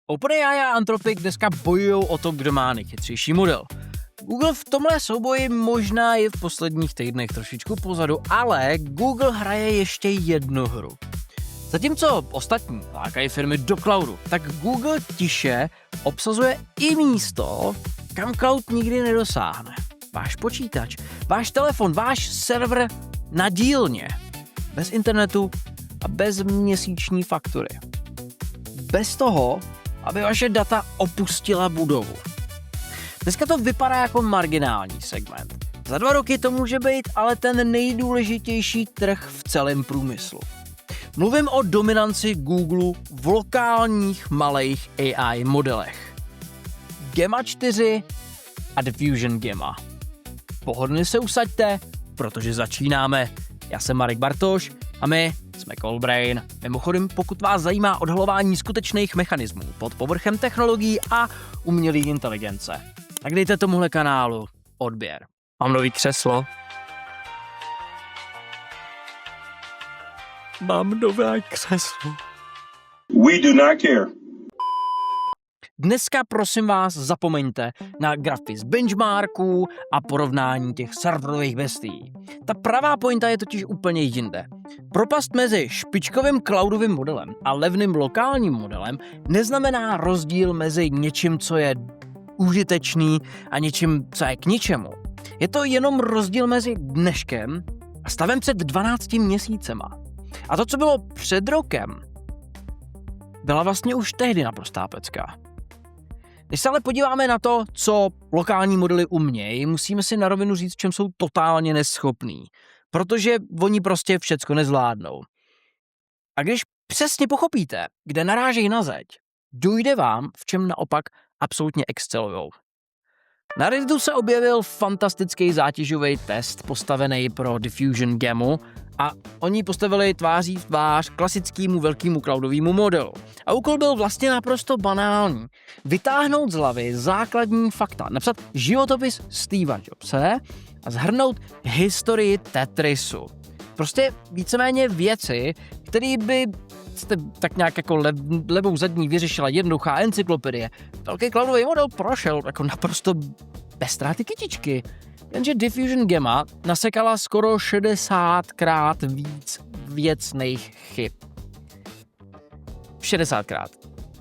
OpenAI a Anthropic dneska bojují o to, kdo má nejchytřejší model. Google v tomhle souboji možná je v posledních týdnech trošičku pozadu, ale Google hraje ještě jednu hru. Zatímco ostatní lákají firmy do cloudu, tak Google tiše obsazuje i místo, kam cloud nikdy nedosáhne. Váš počítač, váš telefon, váš server na dílně. Bez internetu a bez měsíční faktury. Bez toho, aby vaše data opustila budovu. Dneska to vypadá jako marginální segment. Za 2 roky to může být ale ten nejdůležitější trh v celém průmyslu. Mluvím o dominanci Google v lokálních malých AI modelech. Gemma 4 a Diffusion Gemma. Pohodlně se usaďte, protože začínáme. Já jsem Marek Bartoš a my jsme Callbrain. Mimochodem, pokud vás zajímá odhalování skutečných mechanismů pod povrchem technologií a umělé inteligence, tak dejte tomuhle kanálu odběr. Mám nový křeslo. Mám nové křeslo. We do not care. Dneska prosím vás zapomeňte na grafy z benchmarků a porovnání těch serverových bestií. Ta pravá pointa je totiž úplně jinde. Propast mezi špičkovým cloudovým modelem a levným lokálním modelem neznamená rozdíl mezi něčím, co je užitečný a něčím, co je k ničemu. Je to jenom rozdíl mezi dneškem a stavem před 12 měsícema. A to, co bylo před rokem, byla vlastně už tehdy naprostá pecka. Když se ale podíváme na to, co lokální modely umějí, musíme si na rovinu říct, v čem jsou totálně neschopný. Protože oni prostě všecko nezvládnou. A když přesně pochopíte, kde narážejí na zeď, dojde vám, v čem naopak absolutně excelujou. Na Redditu se objevil fantastický zátěžový test postavený pro Diffusion Gemmu a oni postavili tváří v tvář klasickému velkému cloudovému modelu. A úkol byl vlastně naprosto banální. Vytáhnout z hlavy základní fakta, napsat životopis Steva Jobse a shrnout historii Tetrisu. Prostě víceméně věci, které by jste tak nějak jako levou zadní vyřešila jednoduchá encyklopedie. Velký cloudový model prošel jako naprosto bez ztráty kytičky. Jenže Diffusion Gemma nasekala skoro 60krát víc věcných chyb. 60krát.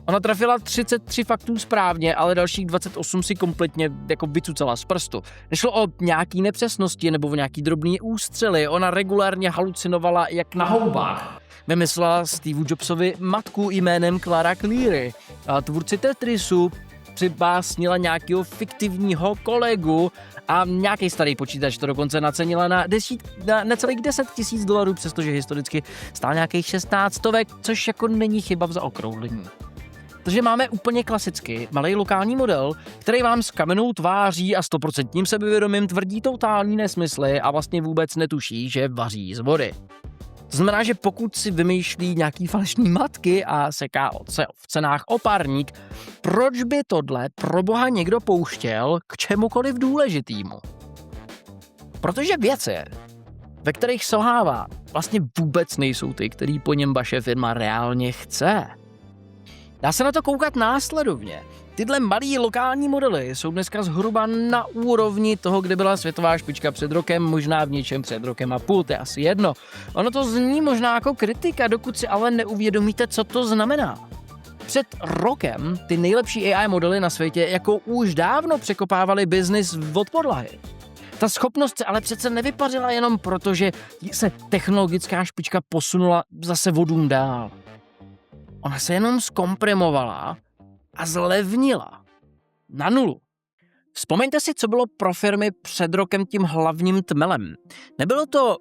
Ona trafila 33 faktů správně, ale dalších 28 si kompletně jako vycucala z prstu. Nešlo o nějaký nepřesnosti nebo o nějaký drobný ústřely, ona regulárně halucinovala jak na houbách. Vymyslela Steve Jobsovi matku jménem Clara Cleary. A tvůrci Tetrisu přibásnila nějakého fiktivního kolegu a nějaký starý počítač to dokonce nacenila na celých $10,000, přestože historicky stál nějakých 16 stovek, což jako není chyba v zaokrouhlení. Takže máme úplně klasicky malý lokální model, který vám s kamennou tváří a 100% sebevědomím tvrdí totální nesmysly a vlastně vůbec netuší, že vaří z vody. To znamená, že pokud si vymýšlí nějaký falešný matky a seká v cenách o párník, proč by tohle pro boha někdo pouštěl k čemukoliv důležitýmu? Protože věci, ve kterých selhává, vlastně vůbec nejsou ty, který po něm vaše firma reálně chce. Dá se na to koukat následovně. Tyhle malý lokální modely jsou dneska zhruba na úrovni toho, kde byla světová špička před rokem, možná v něčem před rokem a půl, to je asi jedno. Ono to zní možná jako kritika, dokud si ale neuvědomíte, co to znamená. Před rokem ty nejlepší AI modely na světě jako už dávno překopávaly biznis od podlahy. Ta schopnost se ale přece nevypařila jenom proto, že se technologická špička posunula zase vodům dál. Ona se jenom zkomprimovala a zlevnila. Na nulu. Vzpomeňte si, co bylo pro firmy před rokem tím hlavním tmelem. Nebylo to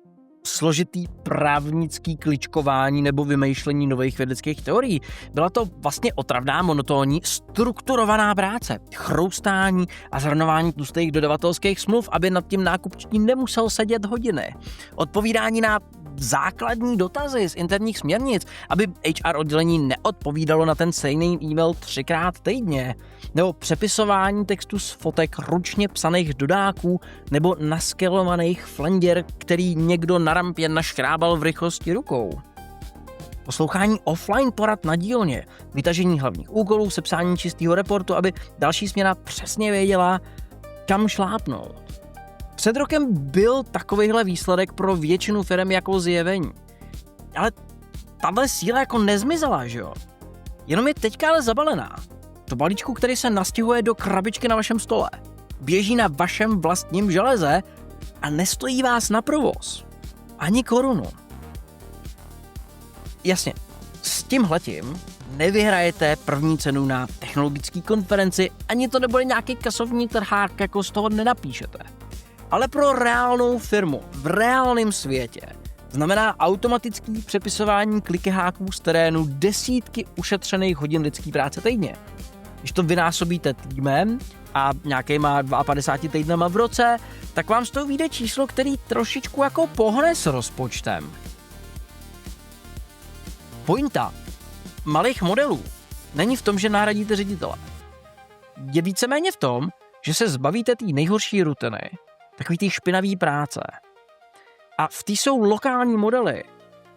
složitý právnický kličkování nebo vymýšlení nových vědeckých teorií. Byla to vlastně otravná, monotónní, strukturovaná práce. Chroustání a zhrnování tlustých dodavatelských smluv, aby nad tím nákupčí nemusel sedět hodiny. Odpovídání na základní dotazy z interních směrnic, aby HR oddělení neodpovídalo na ten stejný e-mail 3krát týdně, nebo přepisování textu z fotek ručně psaných dodáků, nebo naskelovaných flenděr, který někdo na rampě naškrábal v rychlosti rukou. poslouchání offline porad na dílně, vytažení hlavních úkolů, sepsání čistého reportu, aby další směna přesně věděla, kam šlápnout. Před rokem byl takovýhle výsledek pro většinu firm jako zjevení. Ale tahle síla jako nezmizela, že jo? Jenom je teďka ale zabalená. Do balíčku, který se nastěhuje do krabičky na vašem stole. Běží na vašem vlastním železe a nestojí vás na provoz. Ani korunu. Jasně, s tímhletím nevyhrajete první cenu na technologické konferenci, ani to nebude nějaký kasovní trhák, jako z toho nenapíšete. Ale pro reálnou firmu v reálném světě znamená automatický přepisování klikeháků z terénu desítky ušetřených hodin lidský práce týdně. Když to vynásobíte týmem a nějakýma 52 týdnama v roce, tak vám z toho vyjde číslo, který trošičku jako pohne s rozpočtem. Pointa malých modelů není v tom, že nahradíte ředitele. Je víceméně v tom, že se zbavíte té nejhorší rutiny, takový ty špinavý práce. A v té jsou lokální modely,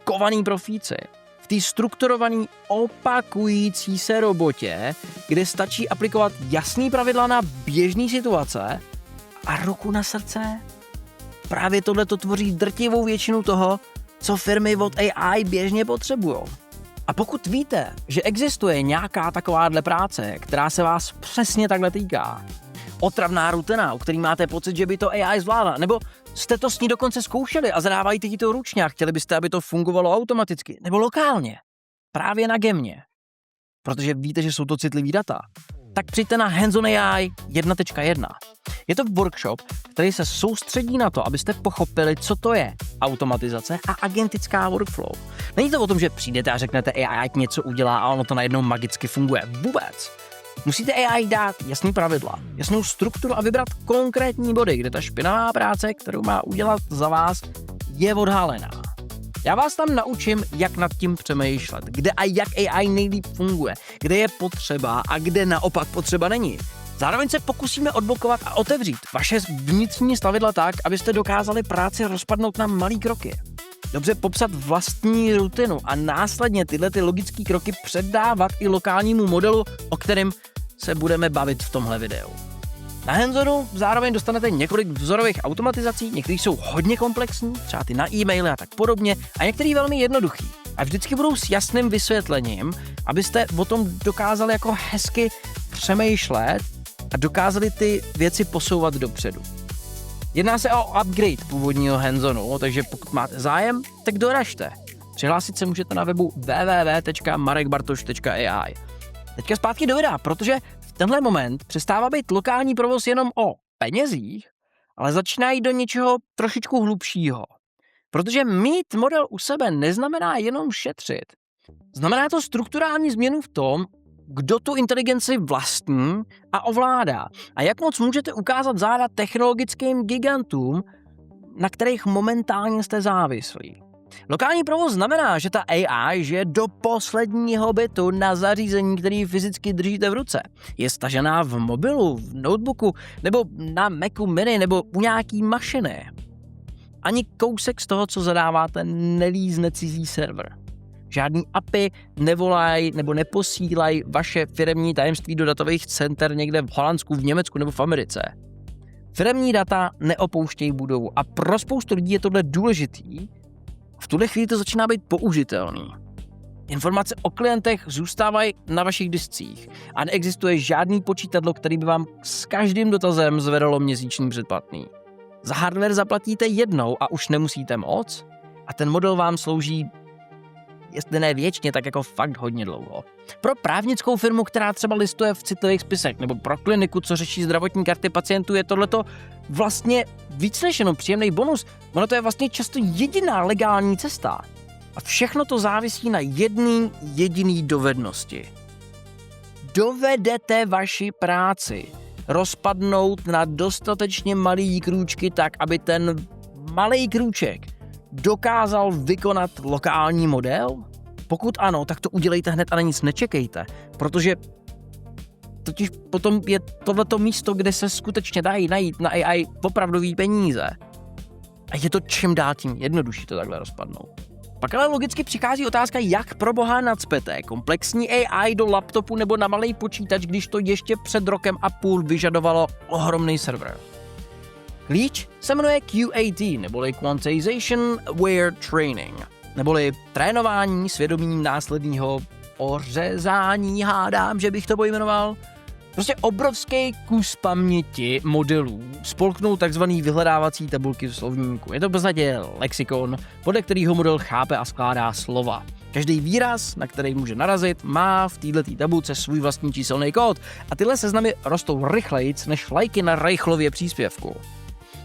kovaný profíci, v té strukturovaný opakující se robotě, kde stačí aplikovat jasný pravidla na běžné situace a ruku na srdce. Právě tohle to tvoří drtivou většinu toho, co firmy od AI běžně potřebují. A pokud víte, že existuje nějaká takováhle práce, která se vás přesně takhle týká, otravná rutina, o který máte pocit, že by to AI zvládla, nebo jste to s ní dokonce zkoušeli a zadávají ti to ručně a chtěli byste, aby to fungovalo automaticky, nebo lokálně, právě na Gemě, protože víte, že jsou to citlivý data, tak přijďte na Hands-on AI 1.1. Je to workshop, který se soustředí na to, abyste pochopili, co to je automatizace a agentická workflow. Není to o tom, že přijdete a řeknete AI něco udělá a ono to najednou magicky funguje. Vůbec. Musíte AI dát jasný pravidla, jasnou strukturu a vybrat konkrétní body, kde ta špinavá práce, kterou má udělat za vás, je odhalená. Já vás tam naučím, jak nad tím přemýšlet, kde a jak AI nejlíp funguje, kde je potřeba a kde naopak potřeba není. Zároveň se pokusíme odblokovat a otevřít vaše vnitřní stavidla tak, abyste dokázali práci rozpadnout na malý kroky. Dobře popsat vlastní rutinu a následně tyhle logické kroky předávat i lokálnímu modelu, o kterém se budeme bavit v tomhle videu. Na Hands-onu zároveň dostanete několik vzorových automatizací, některé jsou hodně komplexní, třeba ty na e-maily a tak podobně, a některé velmi jednoduchý. A vždycky budou s jasným vysvětlením, abyste o tom dokázali jako hezky přemýšlet a dokázali ty věci posouvat dopředu. Jedná se o upgrade původního Hands-onu, takže pokud máte zájem, tak doražte. Přihlásit se můžete na webu www.marekbartoš.ai. Teďka zpátky do videa, protože v tenhle moment přestává být lokální provoz jenom o penězích, ale začíná jít do něčeho trošičku hlubšího. Protože mít model u sebe neznamená jenom šetřit. Znamená to strukturální změnu v tom, kdo tu inteligenci vlastní a ovládá a jak moc můžete ukázat záda technologickým gigantům, na kterých momentálně jste závislí. Lokální provoz znamená, že ta AI žije do posledního bitu na zařízení, který fyzicky držíte v ruce. Je stažená v mobilu, v notebooku, nebo na Macu mini, nebo u nějaký mašiny. Ani kousek z toho, co zadáváte, nelízne cizí server. Žádný API nevolají nebo neposílají vaše firemní tajemství do datových center někde v Holandsku, v Německu nebo v Americe. Firemní data neopouštějí budovu a pro spoustu lidí je tohle důležitý. V tuhle chvíli to začíná být použitelný. Informace o klientech zůstávají na vašich discích a neexistuje žádný počítadlo, který by vám s každým dotazem zvedalo měsíční předplatný. Za hardware zaplatíte jednou a už nemusíte moc a ten model vám slouží, jestli ne věčně, tak jako fakt hodně dlouho. Pro právnickou firmu, která třeba listuje v citlivých spisech, nebo pro kliniku, co řeší zdravotní karty pacientů, je tohleto vlastně víc než jenom příjemný bonus. Ono to je vlastně často jediná legální cesta. A všechno to závisí na jedné jediné dovednosti. Dovedete vaši práci rozpadnout na dostatečně malý krůčky tak, aby ten malý krůček dokázal vykonat lokální model? Pokud ano, tak to udělejte hned a na nic nečekejte, protože totiž potom je tohleto místo, kde se skutečně dají najít na AI opravdový peníze. A je to čím dál tím jednodušší to takhle rozpadnout. Pak ale logicky přichází otázka, jak pro boha nacpete komplexní AI do laptopu nebo na malý počítač, když to ještě před rokem a půl vyžadovalo ohromný server. Klíč se jmenuje QAT, neboli Quantization Aware Training, neboli trénování svědomí následného ořezání, hádám, že bych to pojmenoval. Prostě obrovský kus paměti modelů spolknou takzvaný vyhledávací tabulky v slovníku. Je to v podstatě lexikon, podle kterého model chápe a skládá slova. Každý výraz, na který může narazit, má v této tabulce svůj vlastní číselný kód a tyhle seznamy rostou rychlejc než lajky na Reichlově příspěvku.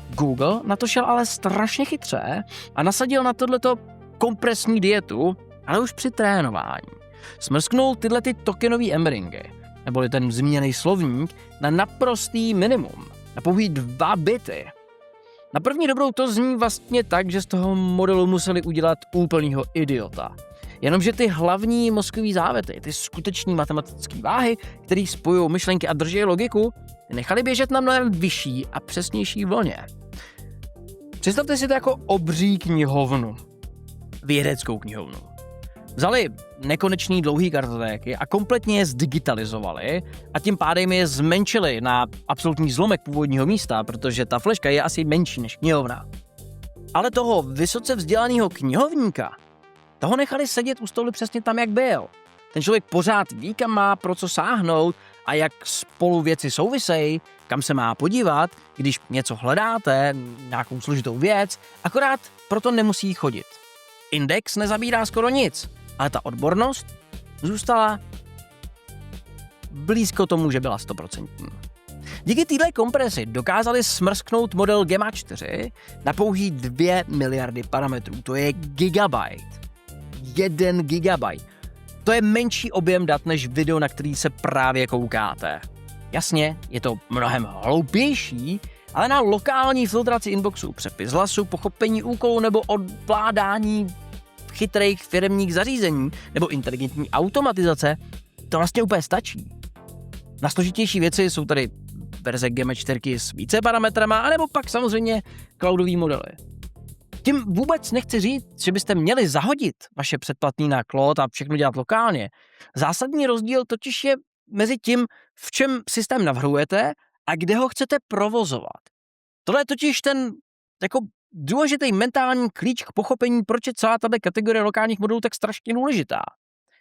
Google na to šel ale strašně chytře a nasadil na tohleto kompresní dietu, ale už při trénování. Smrsknul tyhle tokenové embringy, neboli ten zmíněný slovník, na naprostý minimum, na pouhý 2 bity. Na první dobrou to zní vlastně tak, že z toho modelu museli udělat úplnýho idiota. Jenomže ty hlavní mozkový závety, ty skutečný matematické váhy, které spojují myšlenky a drží logiku, nechali běžet na mnohem vyšší a přesnější vlně. Představte si to jako obří knihovnu. Vědeckou knihovnu. Vzali nekonečný dlouhý kartotéky a kompletně je zdigitalizovali a tím pádem je zmenšili na absolutní zlomek původního místa, protože ta fleška je asi menší než knihovna. Ale toho vysoce vzdělaného knihovníka, toho nechali sedět u stolu přesně tam, jak byl. Ten člověk pořád ví, kam má pro co sáhnout a jak spolu věci souvisejí, kam se má podívat, když něco hledáte, nějakou složitou věc, akorát proto nemusí chodit. Index nezabírá skoro nic, ale ta odbornost zůstala blízko tomu, že byla 100%. Díky téhle kompresi dokázali smrsknout model Gemma 4 na pouhý 2 miliardy parametrů. To je gigabyte. 1 gigabyte. To je menší objem dat než video, na který se právě koukáte. Jasně, je to mnohem hloupější, ale na lokální filtraci inboxu, přepis hlasu, pochopení úkolů nebo ovládání chytrých firemních zařízení nebo inteligentní automatizace, to vlastně úplně stačí. Na složitější věci jsou tady verze Gemma 4 s více parametrama, anebo pak samozřejmě cloudový modely. Tím vůbec nechci říct, že byste měli zahodit vaše předplatný na cloud a všechno dělat lokálně. Zásadní rozdíl totiž je mezi tím, v čem systém navrhujete a kde ho chcete provozovat. Tohle je totiž ten jako důležitý mentální klíč k pochopení, proč je celá tato kategorie lokálních modelů tak strašně důležitá.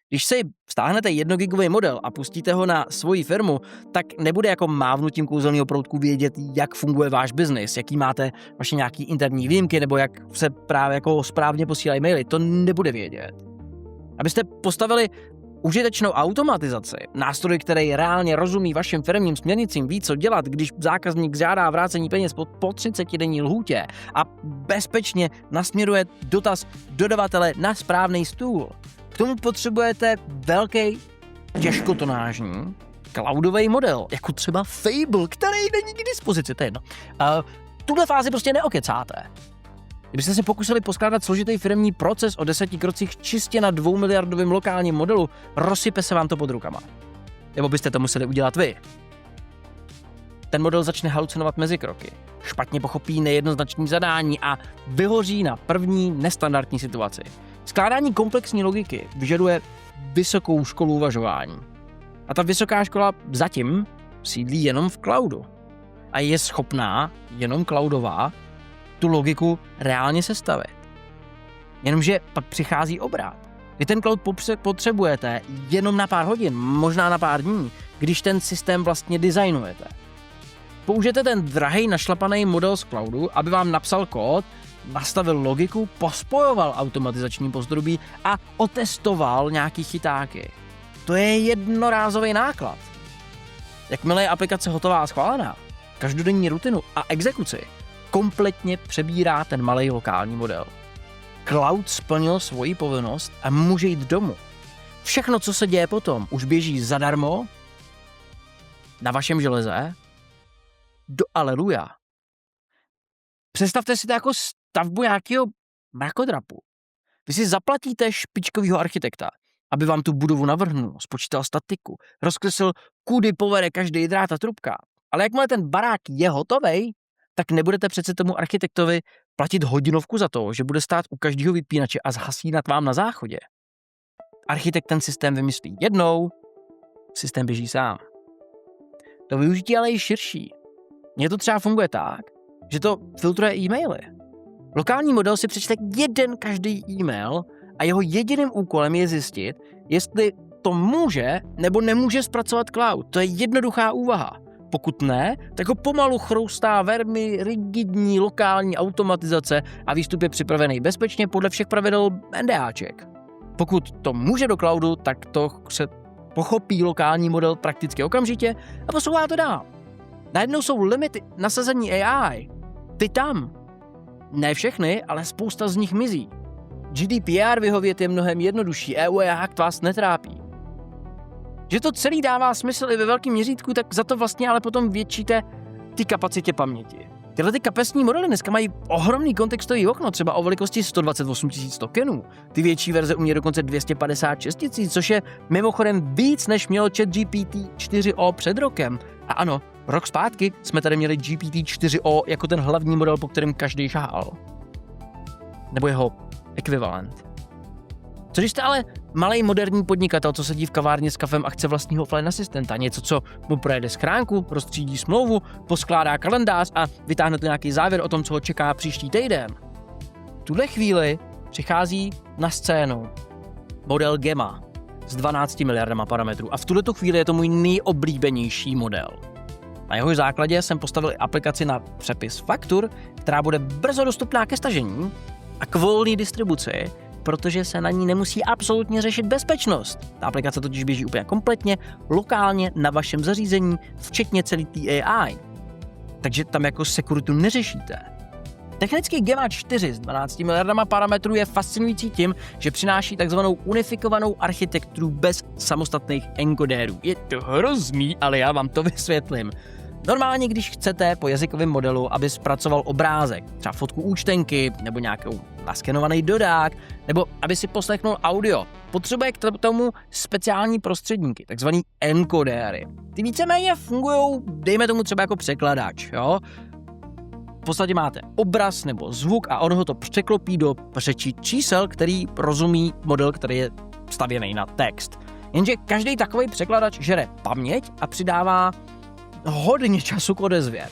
Když si stáhnete 1 gigový model a pustíte ho na svoji firmu, tak nebude jako mávnutím kouzelného proutku vědět, jak funguje váš biznis, jaký máte vaše nějaký interní výjimky, nebo jak se právě jako správně posílají maily. To nebude vědět. Abyste postavili užitečnou automatizaci, nástroj, který reálně rozumí vašim firmním směrnicím, ví, co dělat, když zákazník žádá vrácení peněz po 30denní lhůtě a bezpečně nasměruje dotaz dodavatele na správný stůl. K tomu potřebujete velký, těžkotonážní cloudový model, jako třeba Fable, který není k dispozici, to je jedno. Tuhle fázi prostě neokecáte. Kdybyste se pokusili poskládat složitý firemní proces o 10 krocích čistě na 2 miliardovém lokálním modelu, rozsype se vám to pod rukama. Nebo byste to museli udělat vy. Ten model začne halucinovat mezi kroky, špatně pochopí nejednoznačné zadání a vyhoří na první nestandardní situaci. Skládání komplexní logiky vyžaduje vysokou školu uvažování. A ta vysoká škola zatím sídlí jenom v cloudu. A je schopná, jenom cloudová, tu logiku reálně sestavit. Jenomže pak přichází obrat. Vy ten cloud potřebujete jenom na pár hodin, možná na pár dní, když ten systém vlastně designujete. Použijete ten drahej našlapaný model z cloudu, aby vám napsal kód, nastavil logiku, pospojoval automatizační pozdrobí a otestoval nějaký chytáky. To je jednorázový náklad. Jakmile je aplikace hotová a schválená, každodenní rutinu a exekuci kompletně přebírá ten malej lokální model. Cloud splnil svoji povinnost a může jít domů. Všechno, co se děje potom, už běží zadarmo na vašem železe do aleluja. Představte si to jako stavbu nějakého mrakodrapu. Vy si zaplatíte špičkovýho architekta, aby vám tu budovu navrhnul, spočítal statiku, rozkreslil, kudy povede každý drát a trubka. Ale jakmile ten barák je hotovej, tak nebudete přece tomu architektovi platit hodinovku za to, že bude stát u každého vypínače a zhasínat vám na záchodě. Architekt ten systém vymyslí jednou, systém běží sám. To využití ale je širší. Mně to třeba funguje tak, že to filtruje e-maily. Lokální model si přečte jeden každý e-mail a jeho jediným úkolem je zjistit, jestli to může nebo nemůže zpracovat cloud. To je jednoduchá úvaha. Pokud ne, tak ho pomalu chroustá velmi rigidní lokální automatizace a výstup je připravený bezpečně podle všech pravidel NDAček. Pokud to může do cloudu, tak to se pochopí lokální model prakticky okamžitě a posouvá to dál. Najednou jsou limity nasazení AI. Ty tam. Ne všechny, ale spousta z nich mizí. GDPR vyhovět je mnohem jednodušší, EU Act vás netrápí. Že to celý dává smysl i ve velkém měřítku, tak za to vlastně ale potom většíte ty kapacitě paměti. Tyhle ty kapesní modely dneska mají ohromný kontextový okno, třeba o velikosti 128 000 tokenů. Ty větší verze umí dokonce 256 000, což je mimochodem víc, než měl ChatGPT 4o před rokem. A ano, rok zpátky jsme tady měli GPT 4o jako ten hlavní model, po kterém každý šáhal. Nebo jeho ekvivalent. Co když jste ale malej moderní podnikatel, co sedí v kavárně s kafem a chce vlastního offline asistenta, něco, co mu projede schránku, rozstřídí smlouvu, poskládá kalendář a vytáhne to nějaký závěr o tom, co ho čeká příští týden. V tuhle chvíli přichází na scénu model Gemma s 12 miliardama parametrů a v tuhletu chvíli je to můj nejoblíbenější model. Na jeho základě jsem postavil aplikaci na přepis faktur, která bude brzo dostupná ke stažení a k volné distribuci, protože se na ní nemusí absolutně řešit bezpečnost. Ta aplikace totiž běží úplně kompletně, lokálně na vašem zařízení, včetně celý té AI. Takže tam jako security neřešíte. Technicky Gemma 4 s 12 miliardama parametrů je fascinující tím, že přináší takzvanou unifikovanou architekturu bez samostatných enkodérů. Je to hrozný, ale já vám to vysvětlím. Normálně, když chcete po jazykovém modelu, aby zpracoval obrázek, třeba fotku účtenky, nebo nějakou naskenovaný dodák, nebo aby si poslechnul audio, potřebuje k tomu speciální prostředníky, takzvaný enkodéry. Ty víceméně fungují, dejme tomu třeba jako překladač, jo? V podstatě máte obraz nebo zvuk a on ho to překlopí do řeči čísel, který rozumí model, který je stavěný na text. Jenže každý takový překladač žere paměť a přidává hodně času k odezvě.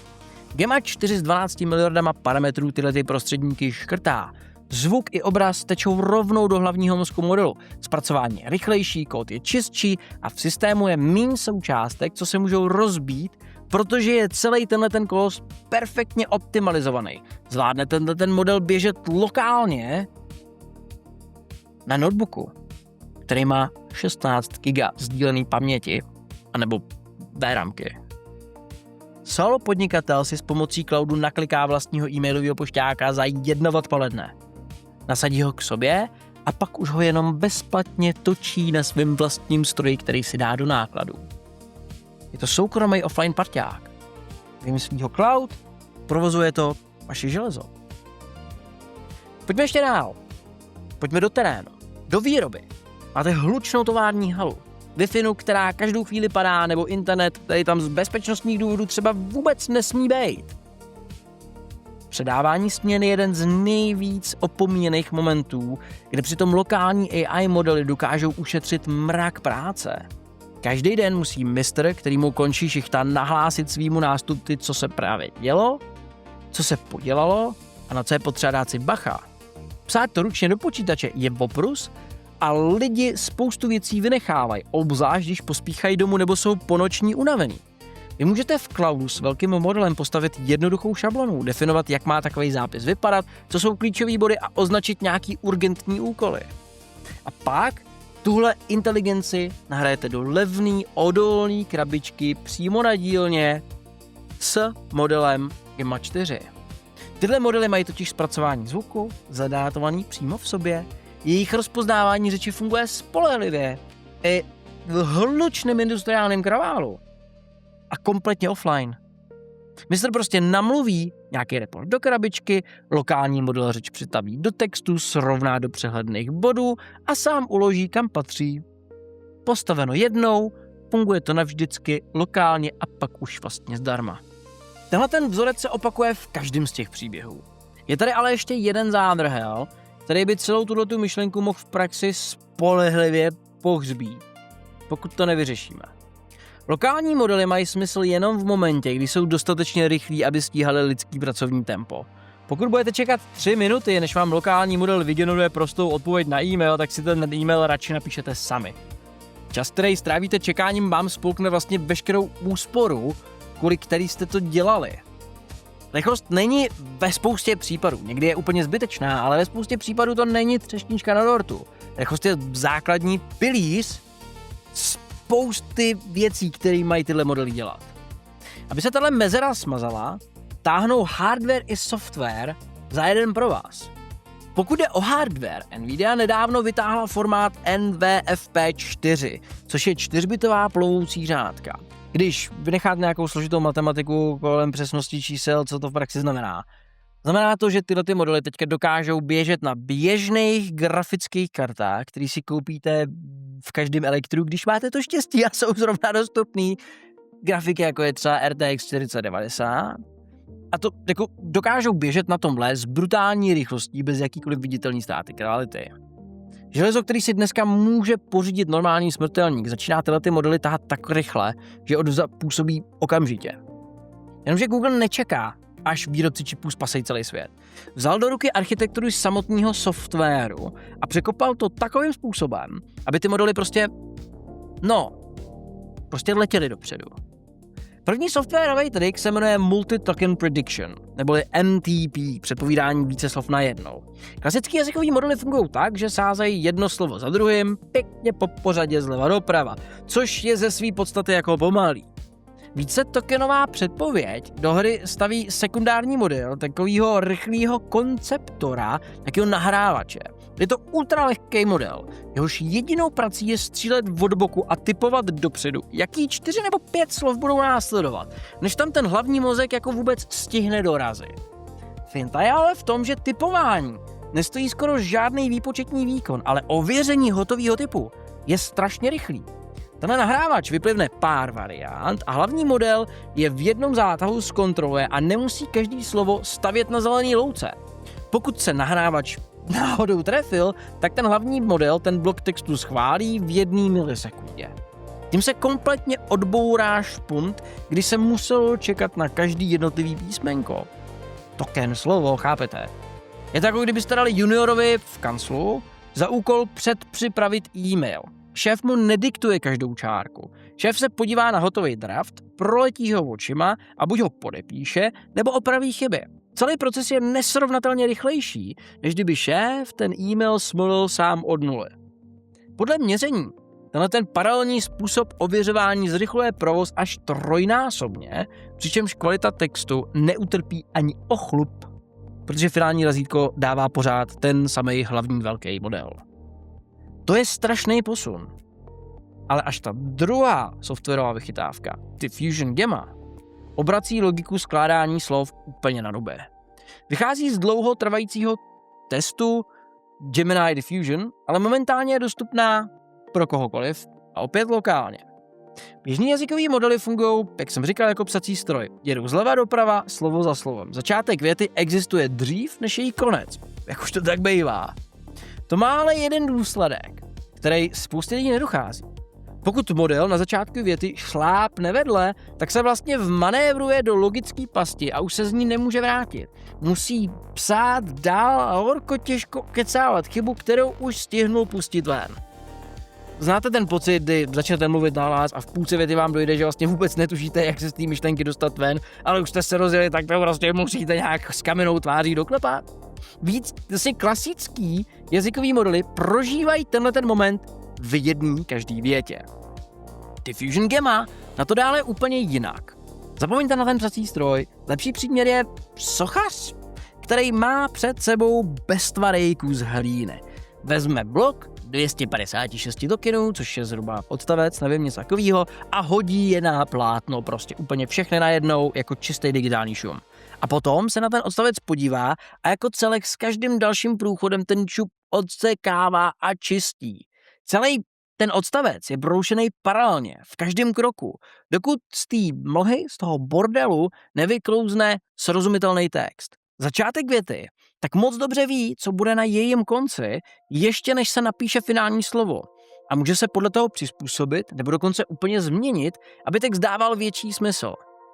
Gemma 4 s 12 miliardama parametrů tyhle ty prostředníky škrtá. Zvuk i obraz tečou rovnou do hlavního mozku modelu. Zpracování je rychlejší, kód je čistší a v systému je méně součástek, co se můžou rozbít, protože je celý ten kolos perfektně optimalizovaný. Zvládne ten model běžet lokálně na notebooku, který má 16 GB sdílený paměti anebo VRAMky. Solo podnikatel si s pomocí cloudu nakliká vlastního e-mailového pošťáka za 1 odpoledne. Nasadí ho k sobě a pak už ho jenom bezplatně točí na svém vlastním stroji, který si dá do nákladu. Je to soukromý offline parťák. Vymyslí ho cloud, provozuje to vaše železo. Pojďme ještě dál. Pojďme do terénu, do výroby. Máte hlučnou tovární halu. Wi-Fi, která každou chvíli padá, nebo internet, který tam z bezpečnostních důvodů třeba vůbec nesmí být. Předávání směny je jeden z nejvíc opomíjených momentů, kde přitom lokální AI modely dokážou ušetřit mrak práce. Každý den musí mistr, který mu končí šichta, nahlásit svýmu nástupci, co se právě dělo, co se podělalo a na co je potřeba dát si bacha. Psát to ručně do počítače je oprus a lidi spoustu věcí vynechávají, obzvlášť když pospíchají domů nebo jsou ponoční unavený. Vy můžete v cloudu s velkým modelem postavit jednoduchou šablonu, definovat, jak má takový zápis vypadat, co jsou klíčové body a označit nějaký urgentní úkoly. A pak tuhle inteligenci nahrajete do levný, odolný krabičky přímo na dílně s modelem Gemma 4. Tyhle modely mají totiž zpracování zvuku, zadátovaný přímo v sobě, jejich rozpoznávání řeči funguje spolehlivě i v hlučném industriálním kraválu a kompletně offline. Mistr prostě namluví nějaký report do krabičky, lokální model řeč přetaví do textu, srovná do přehledných bodů a sám uloží, kam patří. Postaveno jednou, funguje to navždycky, lokálně a pak už vlastně zdarma. Tenhle ten vzorec se opakuje v každém z těch příběhů. Je tady ale ještě jeden zádrhel, který by celou tuhletu myšlenku mohl v praxi spolehlivě pohřbít, pokud to nevyřešíme. Lokální modely mají smysl jenom v momentě, kdy jsou dostatečně rychlí, aby stíhali lidský pracovní tempo. Pokud budete čekat 3 minuty, než vám lokální model vygeneruje prostou odpověď na e-mail, tak si ten e-mail radši napíšete sami. Čas, který strávíte čekáním, vám spolkne vlastně veškerou úsporu, kvůli který jste to dělali. Rychlost není ve spoustě případů, někdy je úplně zbytečná, ale ve spoustě případů to není třešnička na dortu. Rychlost je základní pilíř spousty věcí, které mají tyhle modely dělat. Aby se tahle mezera smazala, táhnou hardware i software za jeden pro vás. Pokud jde o hardware, Nvidia nedávno vytáhla formát NVFP4, což je 4bitová plovoucí řádka. Když vynecháte nějakou složitou matematiku kolem přesnosti čísel, co to v praxi znamená? Znamená to, že tyhle ty modely teďka dokážou běžet na běžných grafických kartách, které si koupíte v každém elektru, když máte to štěstí a jsou zrovna dostupný grafiky, jako je třeba RTX 4090. A to jako dokážou běžet na tomhle s brutální rychlostí bez jakýkoliv viditelný ztráty kvality. Železo, který si dneska může pořídit normální smrtelník, začíná tyhle ty modely tahat tak rychle, že odvza působí okamžitě. Jenomže Google nečeká, až výrobci čipů spasejí celý svět. Vzal do ruky architekturu samotného softwaru a překopal to takovým způsobem, aby ty modely prostě letěly dopředu. První softwarový trik se jmenuje Multi-Token Prediction, neboli MTP, předpovídání více slov na jednou. Klasický jazykový modely fungují tak, že sázejí jedno slovo za druhým, pěkně po pořadě zleva doprava, což je ze své podstaty jako pomalý. Více tokenová předpověď do hry staví sekundární model takového rychlého konceptora, takového nahrávače. Je to ultralehký model, jehož jedinou prací je střílet od boku a typovat dopředu, jaký 4 nebo 5 slov budou následovat, než tam ten hlavní mozek jako vůbec stihne dorazit. Finta je ale v tom, že typování nestojí skoro žádný výpočetní výkon, ale ověření hotového typu je strašně rychlý. Tenhle nahrávač vyplivne pár variant a hlavní model je v jednom zátahu zkontroluje a nemusí každý slovo stavět na zelený louce. Pokud se nahrávač náhodou trefil, tak ten hlavní model ten blok textu schválí v 1 milisekundě. Tím se kompletně odbourá špunt, kdy se muselo čekat na každý jednotlivý písmenko. Token slovo, chápete? Je to jako kdybyste dali juniorovi v kanclu za úkol předpřipravit e-mail. Šéf mu nediktuje každou čárku. Šéf se podívá na hotový draft, proletí ho očima a buď ho podepíše, nebo opraví chyby. Celý proces je nesrovnatelně rychlejší, než kdyby šéf ten e-mail smolil sám od nuly. Podle měření tenhle ten paralelní způsob ověřování zrychluje provoz až 3násobně, přičemž kvalita textu neutrpí ani o chlup, protože finální razítko dává pořád ten samý hlavní velký model. To je strašný posun. Ale až ta druhá softwarová vychytávka, Diffusion Gamma, obrací logiku skládání slov úplně na nube. Vychází z dlouho trvajícího testu Gemini Diffusion, ale momentálně je dostupná pro kohokoliv a opět lokálně. Běžný jazykový modely fungují, jak jsem říkal, jako psací stroj. Jedou zleva doprava, slovo za slovem. Začátek věty existuje dřív, než její konec. Jak už to tak bývá. To má ale jeden důsledek, který spoustě lidí nedochází. Pokud model na začátku věty šlápne vedle, tak se vlastně vmanévruje do logické pasti a už se z ní nemůže vrátit. Musí psát dál a horko těžko kecávat chybu, kterou už stihnul pustit ven. Znáte ten pocit, kdy začnete mluvit na vás a v půlce věty vám dojde, že vlastně vůbec netušíte, jak se z té myšlenky dostat ven, ale už jste se rozjeli, tak to prostě musíte nějak s kamennou tváří doklepat? Víc vlastně klasický jazykový modely prožívají tenhle ten moment v jedné každý větě. Diffusion Gamma na to dále úplně jinak. Zapomeňte na ten psací stroj, lepší příměr je sochař, který má před sebou beztvarý kus hlíny. Vezme blok 256 tokenů, což je zhruba odstavec, nevím, něco takového, a hodí je na plátno, prostě úplně všechny najednou, jako čistý digitální šum. A potom se na ten odstavec podívá a jako celek s každým dalším průchodem ten čup odsekává a čistí. Celý ten odstavec je broušený paralelně, v každém kroku, dokud z té mlhy, z toho bordelu nevyklouzne srozumitelný text. Začátek věty tak moc dobře ví, co bude na jejím konci, ještě než se napíše finální slovo. A může se podle toho přizpůsobit nebo dokonce úplně změnit, aby text dával větší smysl.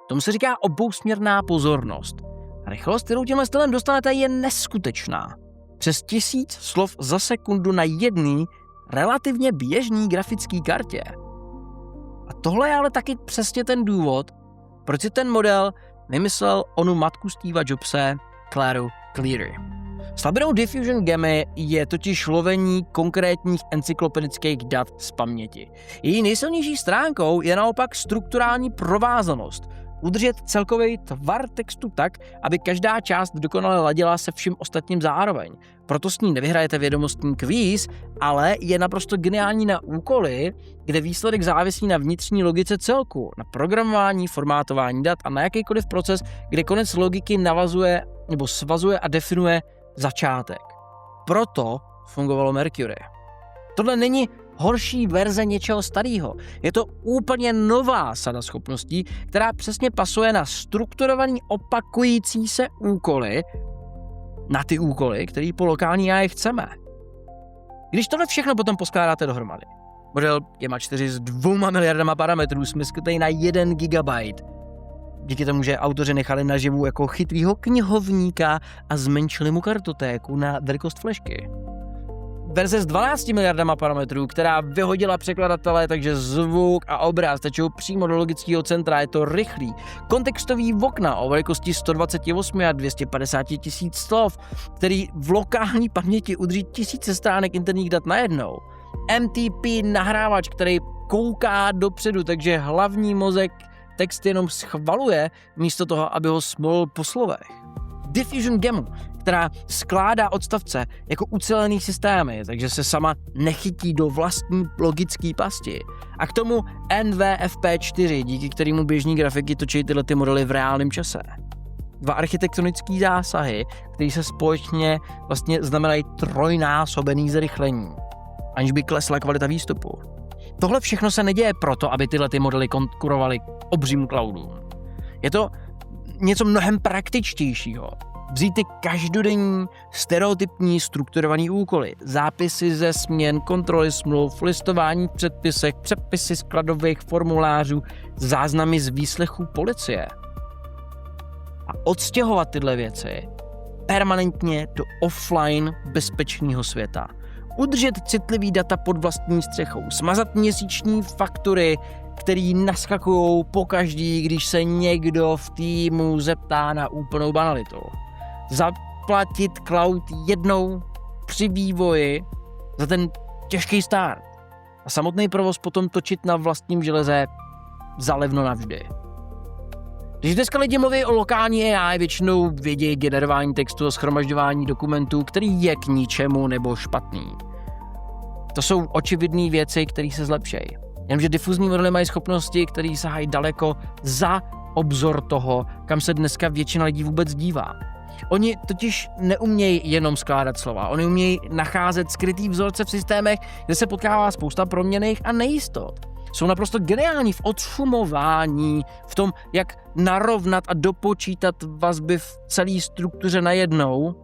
Tomu se říká obousměrná pozornost. Rychlost, kterou tímhle stylem dostanete, je neskutečná. Přes 1000 slov za sekundu na jedné relativně běžný grafický kartě. A tohle je ale taky přesně ten důvod, proč si ten model vymyslel onu matku Steva Jobse, Claru Cleary. Slabinou Diffusion Gemmy je totiž lovení konkrétních encyklopedických dat z paměti. Její nejsilnější stránkou je naopak strukturální provázanost. Udržet celkový tvar textu tak, aby každá část dokonale ladila se vším ostatním zároveň. Proto s ní nevyhrajete vědomostní kvíz, ale je naprosto geniální na úkoly, kde výsledek závisí na vnitřní logice celku, na programování, formátování dat a na jakýkoliv proces, kde konec logiky navazuje nebo svazuje a definuje začátek. Proto fungovalo Mercury. Tohle není horší verze něčeho starého. Je to úplně nová sada schopností, která přesně pasuje na strukturovaný opakující se úkoly, na ty úkoly, který po lokální AI chceme. Když tohle všechno potom poskládáte dohromady, model Gemma 4 s 2 miliardama parametrů smyslitelný na 1 gigabyte, díky tomu, že autoři nechali naživu jako chytrýho knihovníka a zmenšili mu kartotéku na velikost flešky. Verze s 12 miliardama parametrů, která vyhodila překladatele, takže zvuk a obraz tečou přímo do logického centra, je to rychlý. Kontextový okna o velikosti 128 a 250 tisíc slov, který v lokální paměti udrží tisíce stránek interních dat najednou. MTP nahrávač, který kouká dopředu, takže hlavní mozek text jenom schvaluje, místo toho, aby ho smolil po slovech. Diffusion Gemmu, která skládá odstavce jako ucelený systémy, takže se sama nechytí do vlastní logické pasti. A k tomu NVFP4, díky kterému běžní grafiky točí tyhle ty modely v reálném čase. 2 architektonické zásahy, které se společně vlastně znamenají trojnásobený zrychlení, aniž by klesla kvalita výstupu. Tohle všechno se neděje proto, aby tyhle ty modely konkurovaly obřím cloudům. Je to něco mnohem praktičtějšího. Vzít ty každodenní, stereotypní, strukturovaný úkoly, zápisy ze směn, kontroly smluv, listování v předpisech, přepisy skladových formulářů, záznamy z výslechů policie. A odstěhovat tyhle věci permanentně do offline bezpečného světa. Udržet citlivý data pod vlastní střechou, smazat měsíční faktury, který naskakují pokaždý, když se někdo v týmu zeptá na úplnou banalitu. Zaplatit cloud jednou při vývoji za ten těžký start. A samotný provoz potom točit na vlastním železe zalevno navždy. Když dneska lidi mluví o lokální AI, většinou vědí generování textu a shromažďování dokumentů, který je k ničemu nebo špatný. To jsou očividné věci, které se zlepšejí. Jenomže difuzní modely mají schopnosti, které sahají daleko za obzor toho, kam se dneska většina lidí vůbec dívá. Oni totiž neumějí jenom skládat slova, oni umějí nacházet skrytý vzorce v systémech, kde se potkává spousta proměnných a nejistot. Jsou naprosto geniální v odšumování, v tom, jak narovnat a dopočítat vazby v celé struktuře najednou,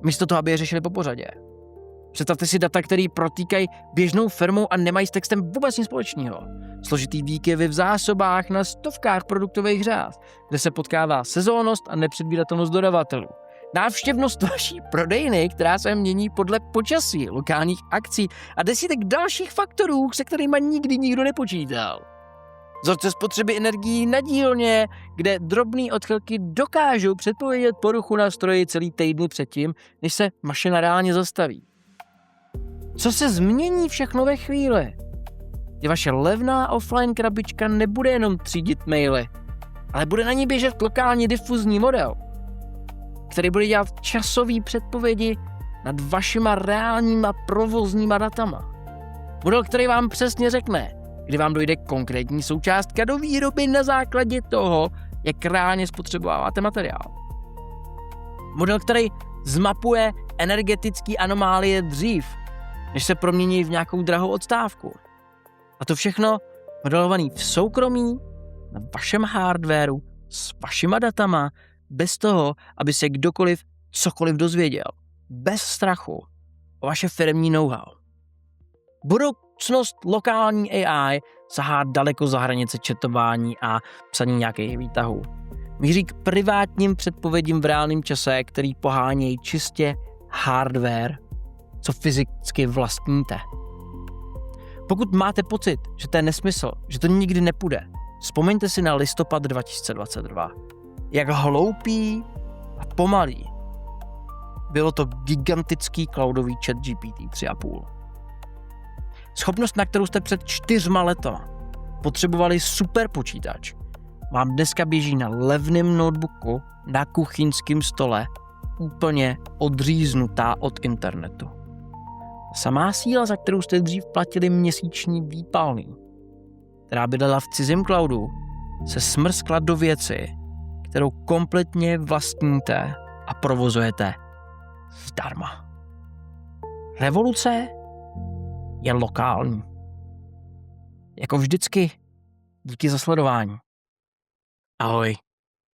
místo toho, aby je řešili po pořadě. Představte si data, které protýkají běžnou firmou a nemají s textem vůbec nic společného. Složitý výkyvy v zásobách na stovkách produktových řád, kde se potkává sezónnost a nepředvídatelnost dodavatelů. Návštěvnost vaší prodejny, která se mění podle počasí, lokálních akcí a desítek dalších faktorů, se kterými nikdy nikdo nepočítal. Vzorce spotřeby energií na dílně, kde drobné odchylky dokážou předpovědět poruchu na stroji celý týdny předtím, než se mašina reálně zastaví. Co se změní všechno ve chvíli? Že vaše levná offline krabička nebude jenom třídit maily, ale bude na ní běžet lokálně difuzní model, který bude dělat časové předpovědi nad vašima reálníma provozníma datama. Model, který vám přesně řekne, kdy vám dojde konkrétní součástka do výroby na základě toho, jak reálně spotřebováváte materiál. Model, který zmapuje energetické anomálie dřív, než se promění v nějakou drahou odstávku. A to všechno modelovaný v soukromí, na vašem hardwaru, s vašima datama, bez toho, aby se kdokoliv cokoliv dozvěděl. Bez strachu o vaše firemní know-how. Budoucnost lokální AI sahá daleko za hranice chatování a psaní nějakých výtahů. Míří k privátním předpovědím v reálném čase, který pohánějí čistě hardware, co fyzicky vlastníte. Pokud máte pocit, že to je nesmysl, že to nikdy nepůjde, vzpomeňte si na listopad 2022. Jak hloupý a pomalý bylo to gigantický cloudový chat GPT 3,5. Schopnost, na kterou jste před 4 lety potřebovali super počítač, vám dneska běží na levném notebooku na kuchyňském stole, úplně odříznutá od internetu. Samá síla, za kterou jste dřív platili měsíční výpalný, která bydlela v cizím cloudu, se smrskla do věci, kterou kompletně vlastníte a provozujete zdarma. Revoluce je lokální. Jako vždycky, díky za sledování. Ahoj.